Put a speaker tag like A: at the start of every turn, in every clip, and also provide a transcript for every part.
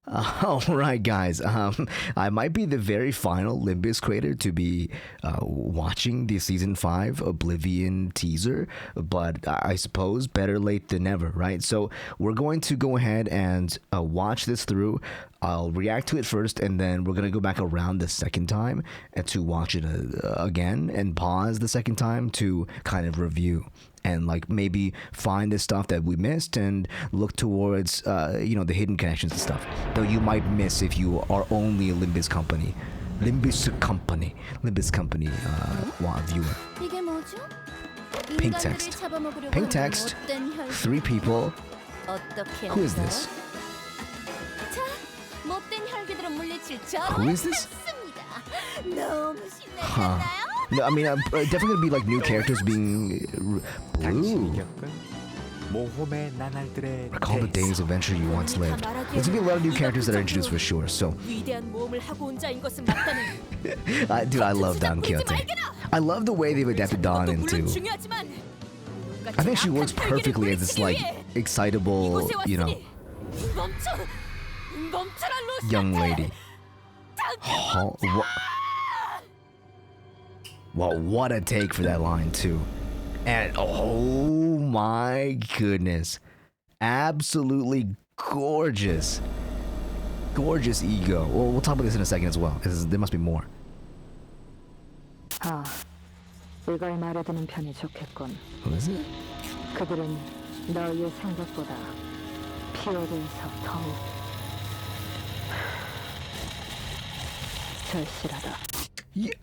A: All right, guys. I might be the very final Limbus creator to be watching the season 5 Oblivion teaser, but I suppose better late than never, right? So we're going to go ahead and watch this through. I'll react to it first, and then we're gonna go back around the second time and to watch it again, and pause the second time to kind of review and like maybe find the stuff that we missed and look towards the hidden connections and stuff that you might miss if you are only a Limbus company viewer. Pink text, 3 people. Who is this? Who is this? Huh. No, I mean, definitely gonna be like new characters being blue. Recall the days of adventure you once lived. There's gonna be a lot of new characters that are introduced for sure. So, dude, I love Don Quixote. I love the way they've adapted Don into. I think she works perfectly as this like excitable, young lady. Oh, well, what a take for that line too. And oh my goodness, absolutely gorgeous ego. Well, we'll talk about this in a second as well. There must be more.
B: 이걸 말해두는 편이 좋겠군.
A: Who is it?
B: 그들은 너의 생각보다 피오르에서 더욱 절실하다.
A: Yeah.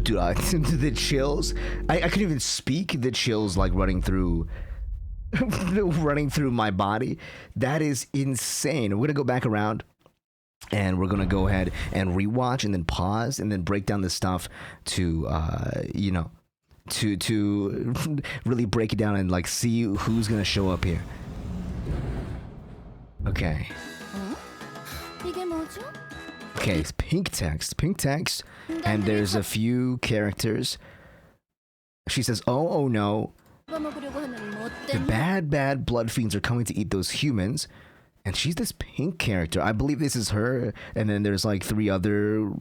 A: Dude, the chills. I couldn't even speak. The chills like running through my body. That is insane. We're gonna go back around and we're gonna go ahead and rewatch and then pause and then break down the stuff to to really break it down and like see who's gonna show up here. Okay. Okay, it's pink text, and there's a few characters. She says, oh no, the bad blood fiends are coming to eat those humans. And she's this pink character. I believe this is her. And then there's like 3 other,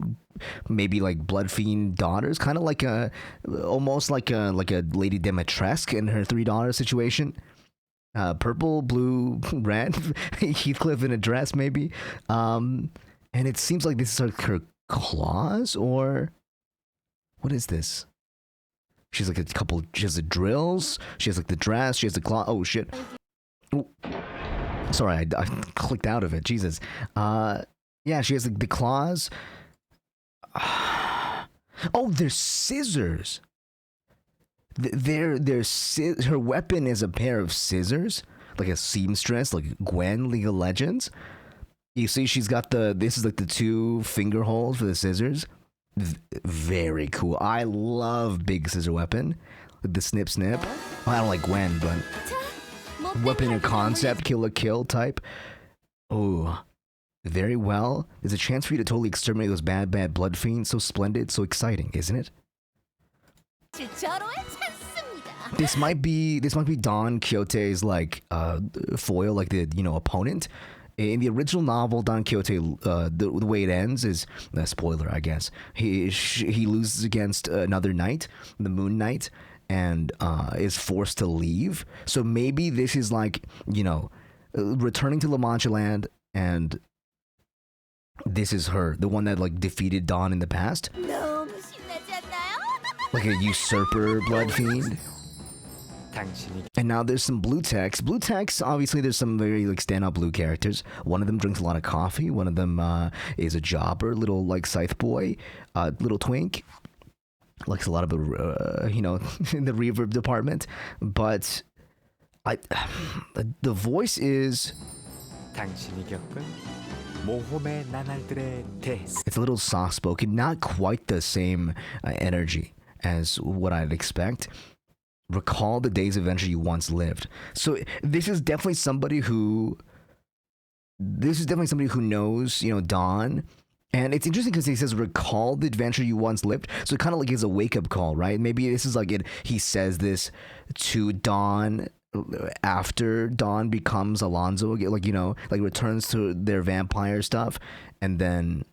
A: maybe like blood fiend daughters, kind of like almost like a Lady Dimitrescu in her 3 daughters situation. Purple, blue, red, Heathcliff in a dress maybe. And it seems like this is her claws, or what is this? She's like she has the drills, she has like the dress, she has the claw. Oh shit. Ooh. Sorry, I clicked out of it. Jesus. Yeah, she has like the claws. Oh, they're scissors. Her weapon is a pair of scissors, like a seamstress, like Gwen, League of Legends. You see, she's got this is like the 2 finger holes for the scissors. Very cool. I love big scissor weapon, like the snip. Oh, I don't like Gwen, but weapon and concept, kill or kill type. Oh, very well. There's a chance for you to totally exterminate those bad blood fiends. So splendid, so exciting, isn't it? This might be Don Quixote's like foil, like the opponent. In the original novel, Don Quixote, the way it ends is a spoiler, I guess. He loses against another knight, the Moon Knight, and is forced to leave. So maybe this is like returning to La Mancha Land, and this is her, the one that like defeated Don in the past, like a usurper blood fiend. And now there's some blue text. Blue text, obviously there's some very like standout blue characters. One of them drinks a lot of coffee. One of them is a jobber, little like scythe boy, little twink. Likes a lot of in the reverb department. But the voice is... It's a little soft-spoken, not quite the same energy as what I'd expect. Recall the days of adventure you once lived. So this is definitely somebody who knows, Dawn. And it's interesting because he says, recall the adventure you once lived. So it kind of like is a wake-up call, right? Maybe this is like he says this to Dawn after Dawn becomes Alonzo again, like, like returns to their vampire stuff, and then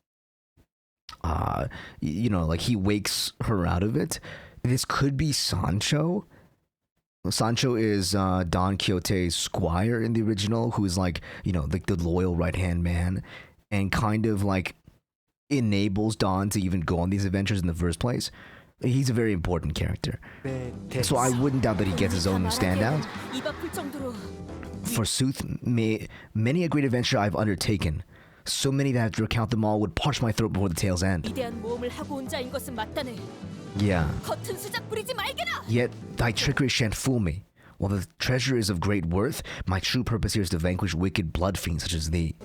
A: like he wakes her out of it. This could be Sancho. Sancho is Don Quixote's squire in the original, who is like, like the loyal right-hand man, and kind of like enables Don to even go on these adventures in the first place. He's a very important character. So I wouldn't doubt that he gets his own standout. Forsooth, many a great adventure I've undertaken. So many that to recount them all would parch my throat before the tale's end. Yeah. Yet thy trickery shan't fool me. While the treasure is of great worth, my true purpose here is to vanquish wicked blood fiends such as thee.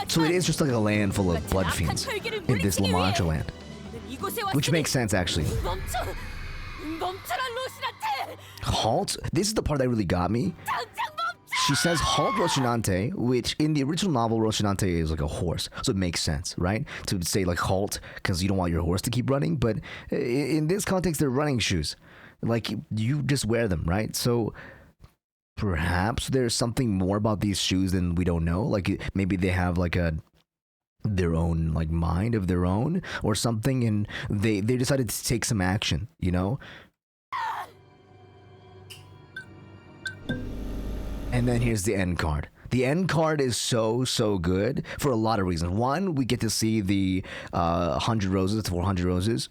A: So it is just like a land full of blood fiends in this La Mancha land. Which makes sense, actually. Halt? This is the part that really got me. She says, halt Rocinante, which in the original novel, Rocinante is like a horse. So it makes sense, right? To say like halt, because you don't want your horse to keep running. But in this context, they're running shoes. Like, you just wear them, right? So perhaps there's something more about these shoes than we don't know. Like, maybe they have like their own like mind of their own or something, and they decided to take some action, And then here's the end card. The end card is so good for a lot of reasons. One, we get to see the 100 roses, 400 roses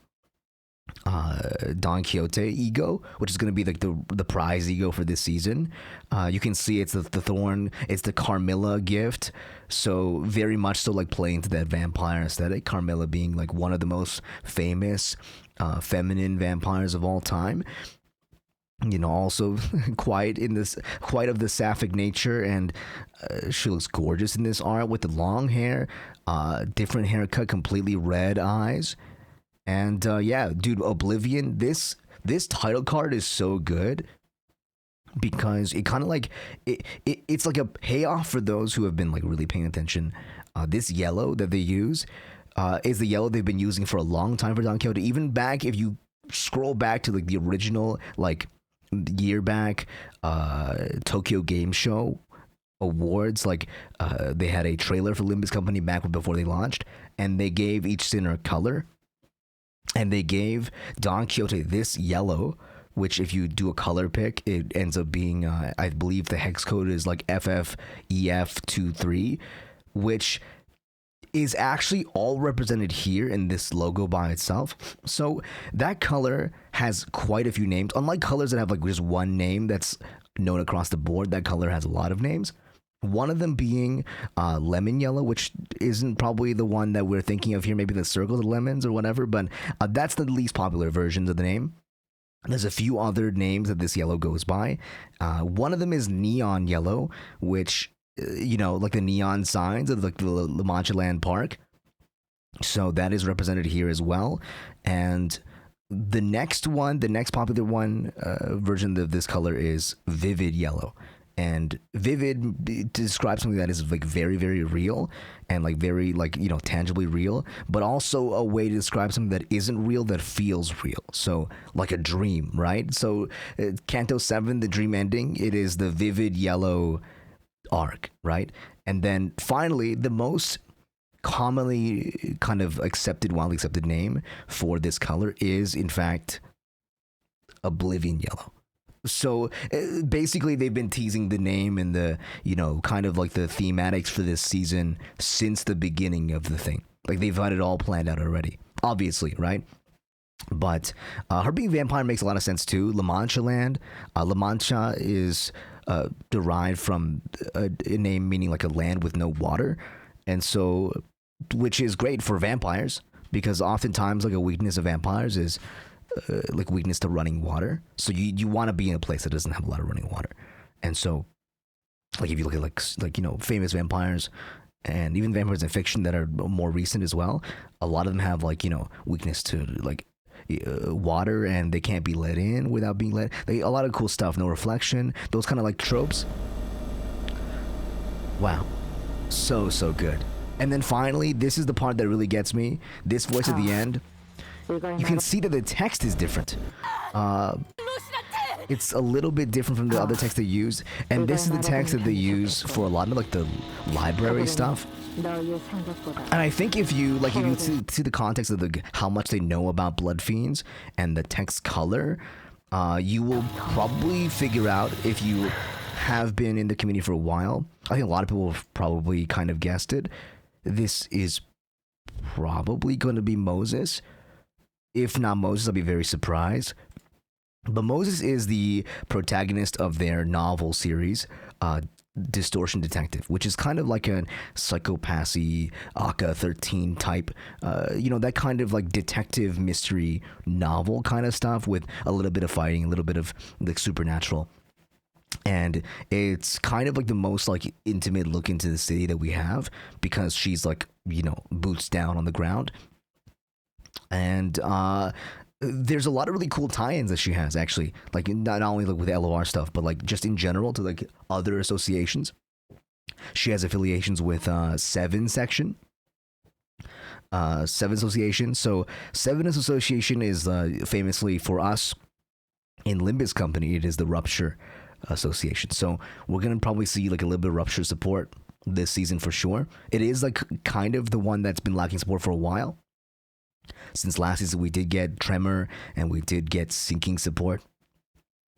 A: Don Quixote ego, which is going to be like the prize ego for this season. You can see it's the thorn, it's the Carmilla gift, so very much so like playing to that vampire aesthetic. Carmilla being like one of the most famous feminine vampires of all time. Also quite of the sapphic nature, and she looks gorgeous in this art with the long hair, different haircut, completely red eyes. And yeah, dude, Oblivion, this title card is so good because it kind of like it's like a payoff for those who have been like really paying attention. This yellow that they use is the yellow they've been using for a long time for Don Quixote. Even back, if you scroll back to like the original like year back Tokyo Game Show awards, like they had a trailer for Limbus Company back before they launched, and they gave each sinner a color. And they gave Don Quixote this yellow, which if you do a color pick, it ends up being, I believe the hex code is like FFEF23, which is actually all represented here in this logo by itself. So that color has quite a few names. Unlike colors that have like just one name that's known across the board, that color has a lot of names. One of them being lemon yellow, which isn't probably the one that we're thinking of here, maybe the circle of lemons or whatever, but that's the least popular version of the name. There's a few other names that this yellow goes by. One of them is neon yellow, which, like the neon signs of like the La Mancha Land Park. So that is represented here as well. And the next popular one version of this color is vivid yellow. And vivid describes something that is like very, very real and like very like, tangibly real, but also a way to describe something that isn't real that feels real. So like a dream, right? So Canto 7, the dream ending, it is the vivid yellow arc, right? And then finally, the most commonly kind of widely accepted name for this color is in fact Oblivion yellow. So basically they've been teasing the name and the, kind of like the thematics for this season since the beginning of the thing. Like they've had it all planned out already, obviously, right? But her being vampire makes a lot of sense too. La Mancha land. La Mancha is derived from a name meaning like a land with no water. And so, which is great for vampires because oftentimes like a weakness of vampires is like weakness to running water. So you want to be in a place that doesn't have a lot of running water. And so like if you look at like famous vampires and even vampires in fiction that are more recent as well, a lot of them have like weakness to like water, and they can't be let in without being let. A lot of cool stuff. No reflection, those kind of like tropes. Wow, so good. And then finally, this is the part that really gets me. This voice at the end, you can see that the text is different. it's a little bit different from the other text they use, and this is the text that they use for a lot of like the library stuff.
B: 너의 생각보다
A: And I think if you like, if you see the context of the how much they know about blood fiends and the text color, you will probably figure out, if you have been in the community for a while. I think a lot of people have probably kind of guessed it. This is probably going to be Moses. If not Moses, I'll be very surprised. But Moses is the protagonist of their novel series, Distortion Detective, which is kind of like a psychopathy, Aka 13 type, that kind of like detective mystery novel kind of stuff with a little bit of fighting, a little bit of like supernatural. And it's kind of like the most like intimate look into the city that we have, because she's like, boots down on the ground. And there's a lot of really cool tie-ins that she has, actually, like not only like with LOR stuff, but like just in general to like other associations. She has affiliations with Seven Section, Seven Association. So Seven Association is famously for us in Limbus company, it is the Rupture Association. So we're gonna probably see like a little bit of Rupture support this season for sure. It is like kind of the one that's been lacking support for a while. Since last season, we did get Tremor and we did get Sinking support.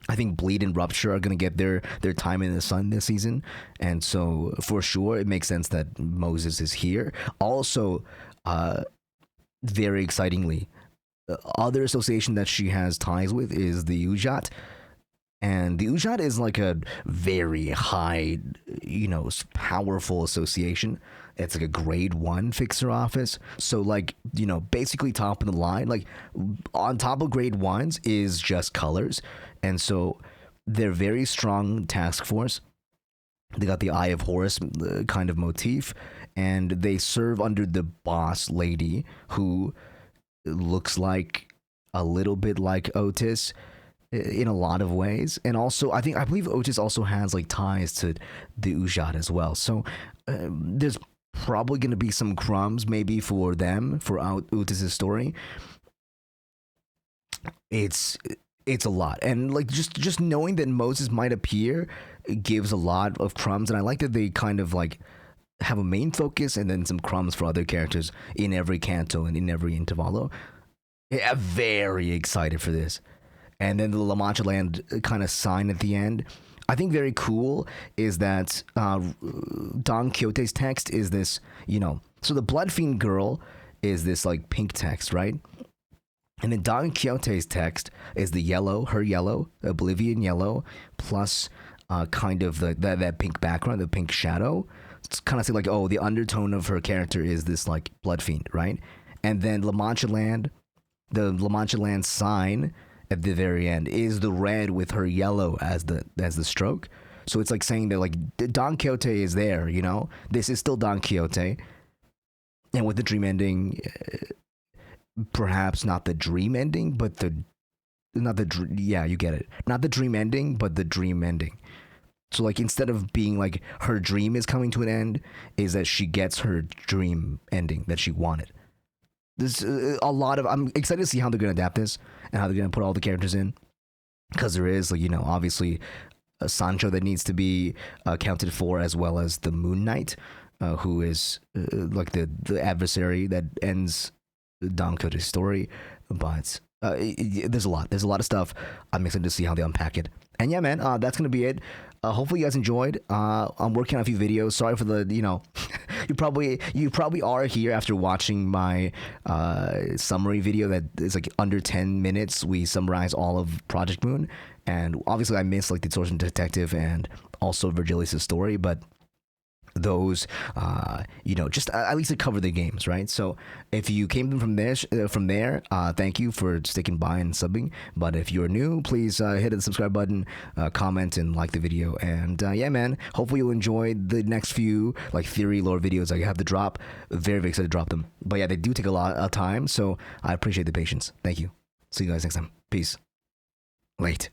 A: I think Bleed and Rupture are going to get their time in the sun this season. And so, for sure, it makes sense that Moses is here. Also, very excitingly, the other association that she has ties with is the Ujat. And the Ujat is like a very high, powerful association. It's like a grade 1 fixer office. So like, basically top of the line, like on top of grade 1s is just colors. And so they're very strong task force. They got the Eye of Horus kind of motif, and they serve under the boss lady, who looks like a little bit like Otis in a lot of ways. And also I believe Otis also has like ties to the Ujat as well. So there's probably going to be some crumbs maybe for them, for Otis's story. It's a lot, and like just knowing that Moses might appear gives a lot of crumbs. And I like that they kind of like have a main focus and then some crumbs for other characters in every canto and in every intervallo. I'm very excited for this. And then the La Mancha Land kind of sign at the end. I think very cool is that Don Quixote's text is this, so the Blood Fiend girl is this like pink text, right? And then Don Quixote's text is the yellow, her yellow, Oblivion yellow, plus kind of that pink background, the pink shadow. It's kind of like, oh, the undertone of her character is this like Blood Fiend, right? And then La Mancha Land, the La Mancha Land sign at the very end is the red with her yellow as the stroke. So it's like saying that like Don Quixote is there, this is still Don Quixote. And with the dream ending, perhaps not the dream ending, but you get it. Not the dream ending, but the dream ending. So like instead of being like her dream is coming to an end, is that she gets her dream ending that she wanted. There's I'm excited to see how they're going to adapt this and how they're going to put all the characters in, because there is, like, obviously a Sancho that needs to be accounted for, as well as the Moon Knight, who is like the adversary that ends Don Quixote's story. But there's a lot of stuff. I'm excited to see how they unpack it. And yeah, man, that's going to be it. Hopefully you guys enjoyed. I'm working on a few videos. Sorry for the, you probably are here after watching my summary video that is like under 10 minutes. We summarize all of Project Moon, and obviously I missed like the Distortion Detective and also Virgilius' story, but those just at least to cover the games, right? So if you came from there, thank you for sticking by and subbing. But if you're new, please hit the subscribe button, comment, and like the video. And yeah, man, hopefully you'll enjoy the next few like theory lore videos I have to drop. Very, very excited to drop them. But yeah, they do take a lot of time, so I appreciate the patience. Thank you. See you guys next time. Peace. Late.